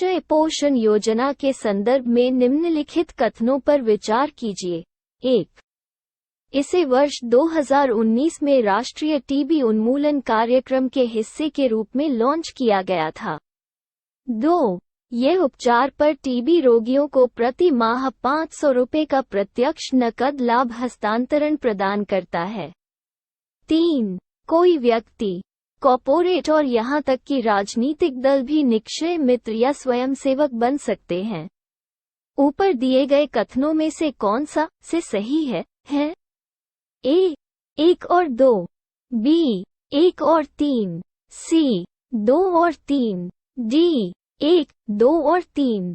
निक्षय पोषण योजना के संदर्भ में निम्नलिखित कथनों पर विचार कीजिए। 1. इसे वर्ष 2019 में राष्ट्रीय टीबी उन्मूलन कार्यक्रम के हिस्से के रूप में लॉन्च किया गया था। 2. यह उपचार पर टीबी रोगियों को प्रति माह 500 रुपये का प्रत्यक्ष नकद लाभ हस्तांतरण प्रदान करता है। 3. कोई व्यक्ति, कॉर्पोरेट और यहां तक कि राजनीतिक दल भी निक्षय मित्र या स्वयंसेवक बन सकते हैं। ऊपर दिए गए कथनों में से कौन सा से सही है? ए. 1 और 2, बी. 1 और 3, सी. 2 और 3, डी. 1, 2 और 3।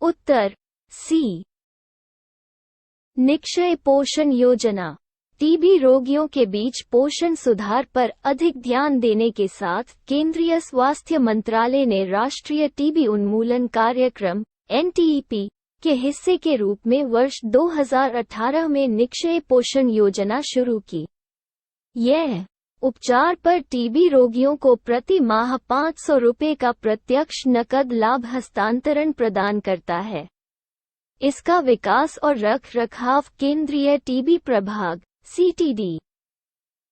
उत्तर सी। निक्षय पोषण योजना टीबी रोगियों के बीच पोषण सुधार पर अधिक ध्यान देने के साथ केंद्रीय स्वास्थ्य मंत्रालय ने राष्ट्रीय टीबी उन्मूलन कार्यक्रम (NTEP) के हिस्से के रूप में वर्ष 2018 में निक्षय पोषण योजना शुरू की। यह उपचार पर टीबी रोगियों को प्रति माह 500 रुपये का प्रत्यक्ष नकद लाभ हस्तांतरण प्रदान करता है। इसका विकास और रख-रखाव केंद्रीय टीबी प्रभाग (CTD),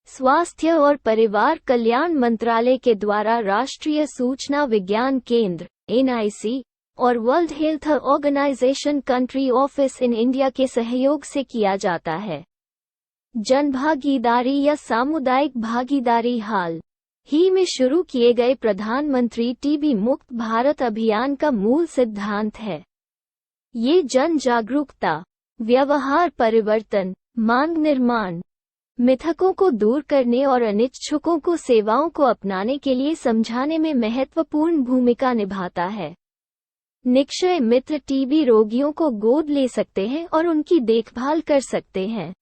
स्वास्थ्य और परिवार कल्याण मंत्रालय के द्वारा राष्ट्रीय सूचना विज्ञान केंद्र (NIC) और world health organization country office in India के सहयोग से किया जाता है। जनभागीदारी या सामुदायिक भागीदारी हाल ही में शुरू किए गए प्रधानमंत्री टीबी मुक्त भारत अभियान का मूल सिद्धांत है। ये जन जागरूकता, व्यवहार परिवर्तन, मांग निर्माण, मिथकों को दूर करने और अनिच्छुकों को सेवाओं को अपनाने के लिए समझाने में महत्वपूर्ण भूमिका निभाता है। निक्षय मित्र टीबी रोगियों को गोद ले सकते हैं और उनकी देखभाल कर सकते हैं।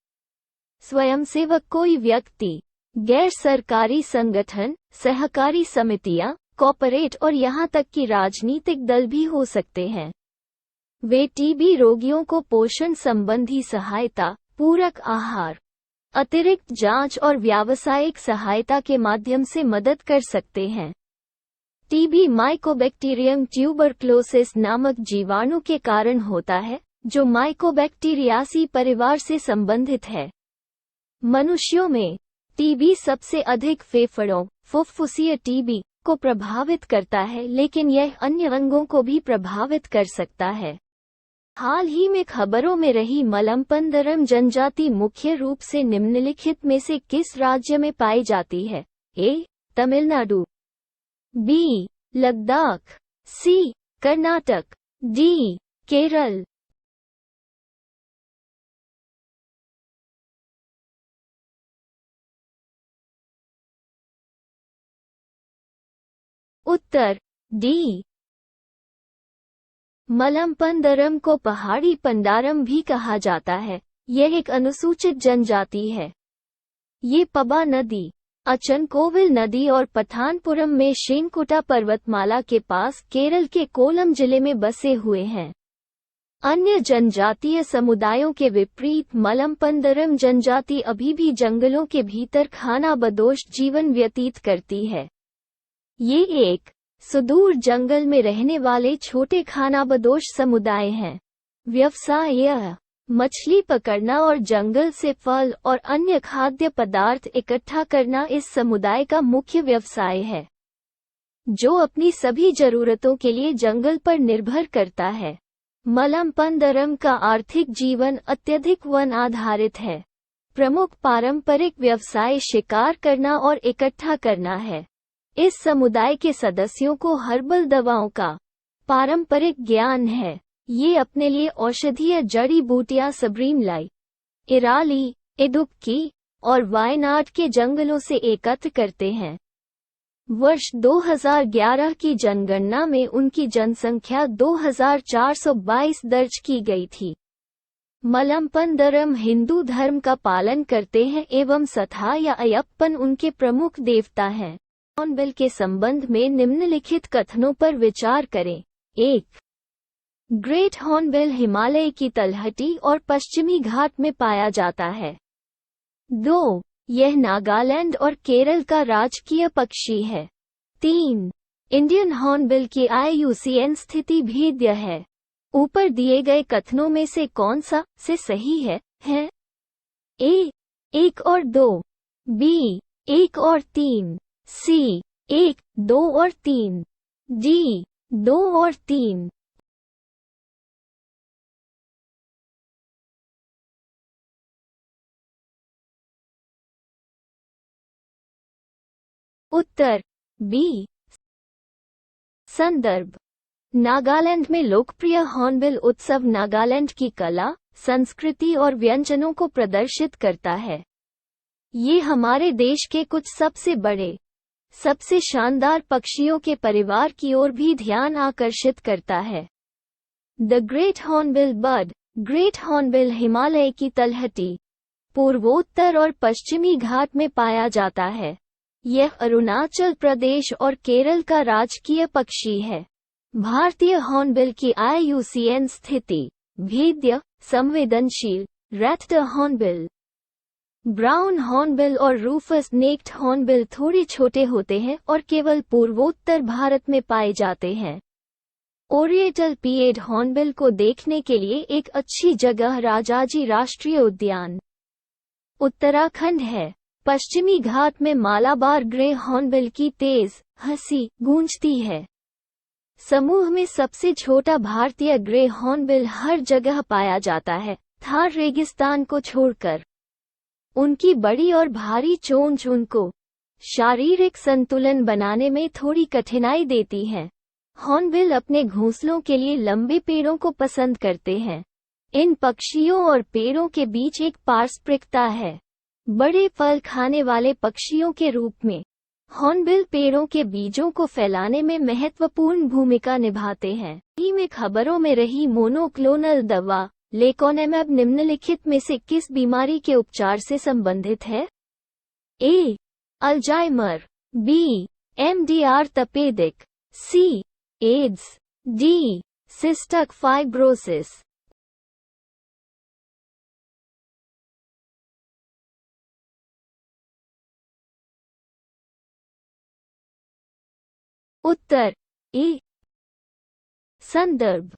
स्वयंसेवक कोई व्यक्ति, गैर सरकारी संगठन, सहकारी समितियां, कॉर्पोरेट और यहां तक कि राजनीतिक दल भी हो सकते हैं। वे टीबी रोगियों को पोषण संबंधी सहायता, पूरक आहार, अतिरिक्त जांच और व्यावसायिक सहायता के माध्यम से मदद कर सकते हैं। टीबी माइकोबैक्टीरियम ट्यूबरक्लोसिस नामक जीवाणु के कारण होता है, जो माइकोबैक्टीरियासी परिवार से संबंधित है। मनुष्यों में टीबी सबसे अधिक फेफड़ों, फुफ्फुसीय टीबी को प्रभावित करता है, लेकिन यह अन्य अंगों को भी प्रभावित कर सकता है। हाल ही में खबरों में रही मलम्पंदरम जनजाति मुख्य रूप से निम्नलिखित में से किस राज्य में पाई जाती है? ए. तमिलनाडु, बी. लद्दाख, सी. कर्नाटक, डी. केरल। उत्तर डी। मलम्पंदरम को पहाड़ी पंडारम भी कहा जाता है। यह एक अनुसूचित जनजाति है। ये पबा नदी, अचनकोविल नदी और पठानपुरम में शेनकुटा पर्वतमाला के पास केरल के कोलम जिले में बसे हुए हैं। अन्य जनजातीय समुदायों के विपरीत मलम्पंदरम जनजाति अभी भी जंगलों के भीतर खानाबदोश जीवन व्यतीत करती है। ये एक सुदूर जंगल में रहने वाले छोटे खानाबदोश समुदाय हैं। व्यवसाय मछली पकड़ना और जंगल से फल और अन्य खाद्य पदार्थ इकट्ठा करना इस समुदाय का मुख्य व्यवसाय है, जो अपनी सभी जरूरतों के लिए जंगल पर निर्भर करता है। मलम्पंदरम का आर्थिक जीवन अत्यधिक वन आधारित है। प्रमुख पारंपरिक व्यवसाय शिकार करना और इकट्ठा करना है। इस समुदाय के सदस्यों को हर्बल दवाओं का पारंपरिक ज्ञान है। ये अपने लिए औषधीय जड़ी बूटियां सबरीमलाई, इराली, इदुक्की और वायनाड के जंगलों से एकत्र करते हैं। वर्ष 2011 की जनगणना में उनकी जनसंख्या 2422 दर्ज की गई थी। मलम्पंदरम हिंदू धर्म का पालन करते हैं एवं सथा या अयप्पन उनके प्रमुख देवता हैं। बिल के संबंध में निम्नलिखित कथनों पर विचार करें। 1. ग्रेट हॉर्नबिल हिमालय की तलहटी और पश्चिमी घाट में पाया जाता है। 2. यह नागालैंड और केरल का राजकीय पक्षी है। 3. इंडियन हॉर्नबिल की IUCN स्थिति भेद्य है। ऊपर दिए गए कथनों में से कौन सा से सही है? A. 1 और 2, B. 1 और 3, C. 1, 2 और 3, D. 2 और 3। उत्तर B। संदर्भ: नागालैंड में लोकप्रिय हॉर्नबिल उत्सव नागालैंड की कला, संस्कृति और व्यंजनों को प्रदर्शित करता है। ये हमारे देश के कुछ सबसे बड़े, सबसे शानदार पक्षियों के परिवार की ओर भी ध्यान आकर्षित करता है। The great hornbill bird. Great hornbill Himalaya की तलहटी, पूर्वोत्तर और पश्चिमी घाट में पाया जाता है। यह अरुणाचल प्रदेश और केरल का राजकीय पक्षी है। भारतीय हॉर्नबिल की IUCN स्थिति: भेद्य, संवेदनशील, रैट हॉर्नबिल। ब्राउन हॉर्नबिल और रूफस नेक्ड हॉर्नबिल थोड़े छोटे होते हैं और केवल पूर्वोत्तर भारत में पाए जाते हैं। ओरिएंटल पिएड हॉर्नबिल को देखने के लिए एक अच्छी जगह राजाजी राष्ट्रीय उद्यान, उत्तराखंड है। पश्चिमी घाट में मालाबार ग्रे हॉर्नबिल की तेज हंसी गूंजती है। समूह में सबसे छोटा भारतीय ग्रे हॉर्नबिल हर जगह पाया जाता है, थार रेगिस्तान को छोड़कर। उनकी बड़ी और भारी चोंच उनको शारीरिक संतुलन बनाने में थोड़ी कठिनाई देती है। हॉर्नबिल अपने घोंसलों के लिए लंबे पेड़ों को पसंद करते हैं। इन पक्षियों और पेड़ों के बीच एक पारस्परिकता है। बड़े फल खाने वाले पक्षियों के रूप में हॉर्नबिल पेड़ों के बीजों को फैलाने में महत्वपूर्ण भूमिका निभाते हैं। में खबरों में रही मोनोक्लोनल दवा लेकोनेमैब निम्नलिखित में से किस बीमारी के उपचार से संबंधित है? A. Alzheimer, B. MDR तपेदिक, C. AIDS, D. Cystic fibrosis. उत्तर A। संदर्भ: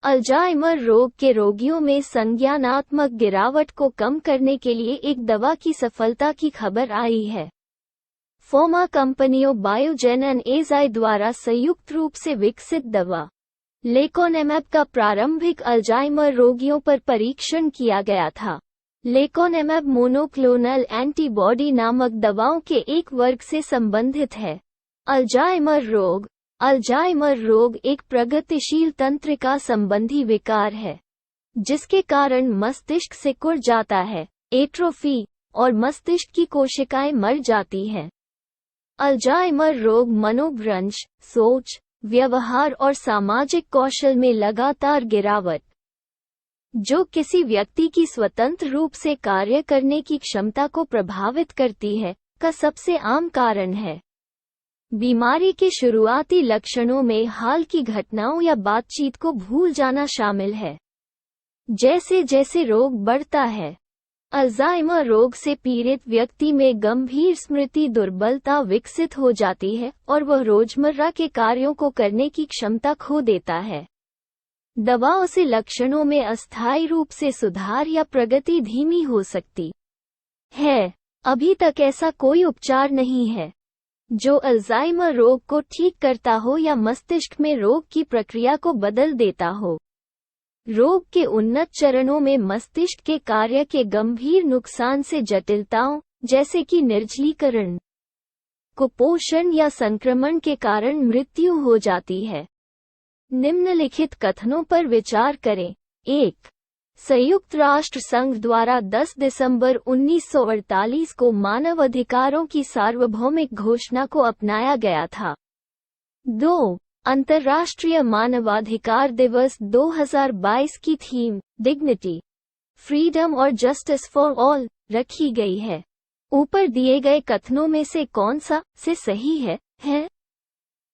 अल्जाइमर रोग के रोगियों में संज्ञानात्मक गिरावट को कम करने के लिए एक दवा की सफलता की खबर आई है। फार्मा कंपनियों बायोजेन एंड एजाई द्वारा संयुक्त रूप से विकसित दवा लेकोनेमैब का प्रारंभिक अल्जाइमर रोगियों पर परीक्षण किया गया था। लेकोनेमैब मोनोक्लोनल एंटीबॉडी नामक दवाओं के एक वर्ग से संबंधित है। अल्जाइमर रोग एक प्रगतिशील तंत्रिका संबंधी विकार है, जिसके कारण मस्तिष्क सिकुड़ जाता है, एट्रोफी, और मस्तिष्क की कोशिकाएं मर जाती हैं। अल्जाइमर रोग मनोभ्रंश, सोच, व्यवहार और सामाजिक कौशल में लगातार गिरावट, जो किसी व्यक्ति की स्वतंत्र रूप से कार्य करने की क्षमता को प्रभावित करती है, का सबसे आम कारण है। बीमारी के शुरुआती लक्षणों में हाल की घटनाओं या बातचीत को भूल जाना शामिल है। जैसे जैसे रोग बढ़ता है, अल्जाइमर रोग से पीड़ित व्यक्ति में गंभीर स्मृति दुर्बलता विकसित हो जाती है और वह रोजमर्रा के कार्यों को करने की क्षमता खो देता है। दवाओं से लक्षणों में अस्थायी रूप से सुधार या प्रगति धीमी हो सकती है। अभी तक ऐसा कोई उपचार नहीं है जो अल्जाइमर रोग को ठीक करता हो या मस्तिष्क में रोग की प्रक्रिया को बदल देता हो। रोग के उन्नत चरणों में मस्तिष्क के कार्य के गंभीर नुकसान से जटिलताओं, जैसे कि निर्जलीकरण, कुपोषण या संक्रमण के कारण मृत्यु हो जाती है। निम्नलिखित कथनों पर विचार करें। 1. संयुक्त राष्ट्र संघ द्वारा 10 दिसंबर 1948 को मानव अधिकारों की सार्वभौमिक घोषणा को अपनाया गया था। 2. अंतर्राष्ट्रीय मानवाधिकार दिवस 2022 की थीम डिग्निटी, फ्रीडम और जस्टिस फॉर ऑल रखी गई है। ऊपर दिए गए कथनों में से कौन सा से सही है?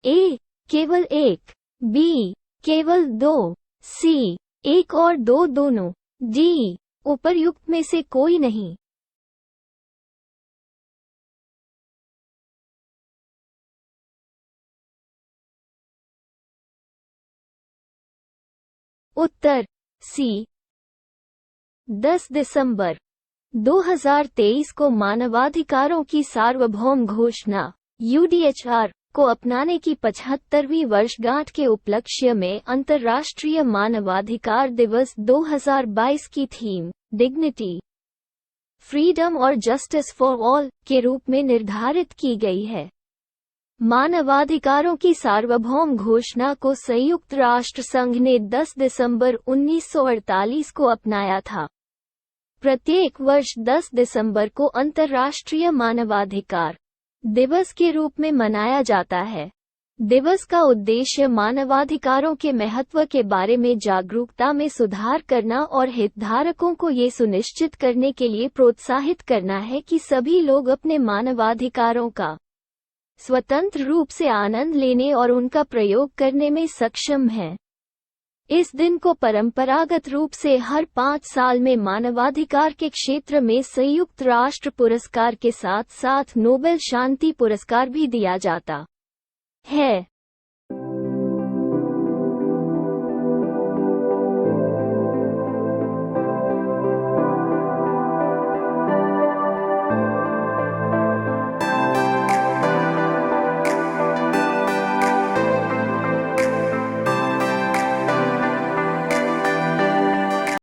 A. केवल 1, B. केवल 2, सी 1 और 2 दोनों, डी उपर्युक्त में से कोई नहीं। उत्तर सी 10 दिसंबर 2023 को मानवाधिकारों की सार्वभौम घोषणा यूडीएचआर को अपनाने की 75वीं वर्षगांठ के उपलक्ष्य में अंतर्राष्ट्रीय मानवाधिकार दिवस 2022 की थीम डिग्निटी, फ्रीडम और जस्टिस फॉर ऑल के रूप में निर्धारित की गई है। मानवाधिकारों की सार्वभौम घोषणा को संयुक्त राष्ट्र संघ ने 10 दिसंबर 1948 को अपनाया था। प्रत्येक वर्ष 10 दिसंबर को अंतर्राष्ट्रीय मानवाधिकार दिवस के रूप में मनाया जाता है। दिवस का उद्देश्य मानवाधिकारों के महत्व के बारे में जागरूकता में सुधार करना और हितधारकों को ये सुनिश्चित करने के लिए प्रोत्साहित करना है कि सभी लोग अपने मानवाधिकारों का स्वतंत्र रूप से आनंद लेने और उनका प्रयोग करने में सक्षम हैं। इस दिन को परंपरागत रूप से हर 5 साल में मानवाधिकार के क्षेत्र में संयुक्त राष्ट्र पुरस्कार के साथ साथ नोबेल शांति पुरस्कार भी दिया जाता है।